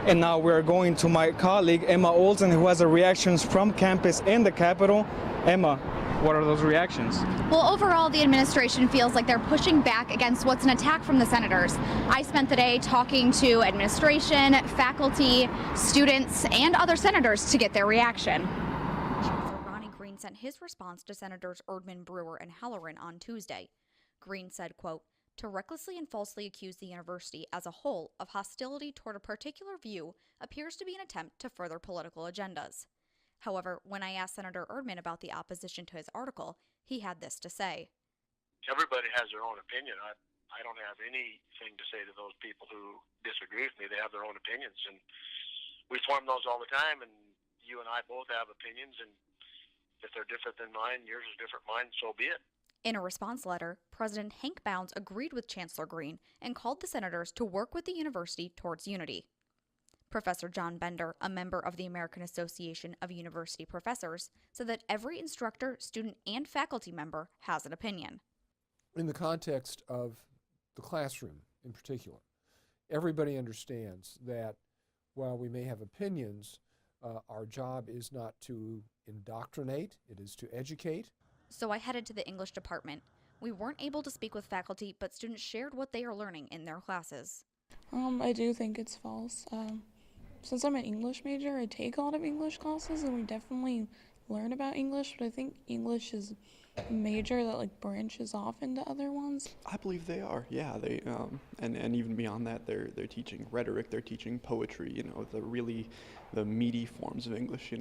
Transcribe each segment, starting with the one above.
And now we're going to my colleague, Emma Olsen, who has reactions from campus in the Capitol. Emma, what are those reactions? Well, overall, the administration feels like they're pushing back against what's an attack from the senators. I spent the day talking to administration, faculty, students, and other senators to get their reaction. Ronnie Green sent his response to Senators Erdman, Brewer, and Halloran on Tuesday. Green said, quote, "To recklessly and falsely accuse the university as a whole of hostility toward a particular view appears to be an attempt to further political agendas." However, when I asked Senator Erdman about the opposition to his article, he had this to say. Everybody has their own opinion. I don't have anything to say to those people who disagree with me. They have their own opinions, and we form those all the time, and you and I both have opinions, and if they're different than mine, yours is different than mine, so be it. In a response letter, President Hank Bounds agreed with Chancellor Green and called the senators to work with the university towards unity. Professor John Bender, a member of the American Association of University Professors, said that every instructor, student, and faculty member has an opinion. In the context of the classroom in particular, everybody understands that while we may have opinions, our job is not to indoctrinate, it is to educate. So I headed to the English department. We weren't able to speak with faculty, but students shared what they are learning in their classes. I do think it's false. Since I'm an English major, I take a lot of English classes, and we definitely learn about English, but I think English is a major that branches off into other ones. I believe they are, yeah. They and even beyond that, they're teaching rhetoric, they're teaching poetry, the meaty forms of English,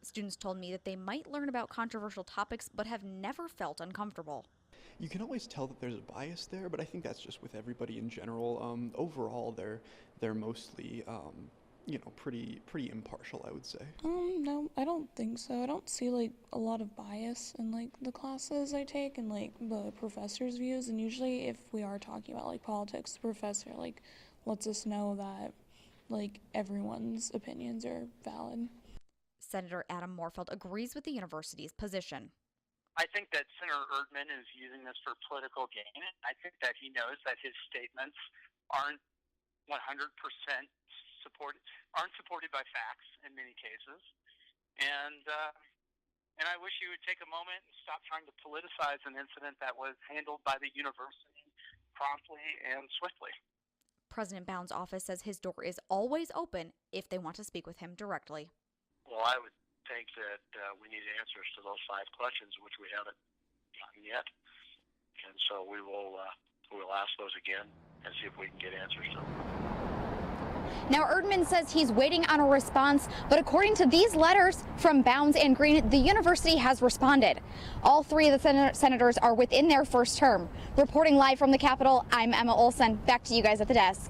Students told me that they might learn about controversial topics, but have never felt uncomfortable. You can always tell that there's a bias there, but I think that's just with everybody in general. Overall, they're mostly, pretty impartial, I would say. No, I don't think so. I don't see a lot of bias in the classes I take and the professor's views. And usually, if we are talking about politics, the professor lets us know that everyone's opinions are valid. Senator Adam Moorfield agrees with the university's position. I think that Senator Erdman is using this for political gain. I think that he knows that his statements aren't 100% supported by facts in many cases. And I wish he would take a moment and stop trying to politicize an incident that was handled by the university promptly and swiftly. President Bounds' office says his door is always open if they want to speak with him directly. Well, I would think that we need answers to those 5 questions, which we haven't gotten yet. And so we'll ask those again and see if we can get answers to them. Now, Erdman says he's waiting on a response, but according to these letters from Bounds and Green, the university has responded. All 3 of the senators are within their first term. Reporting live from the Capitol, I'm Emma Olsen. Back to you guys at the desk.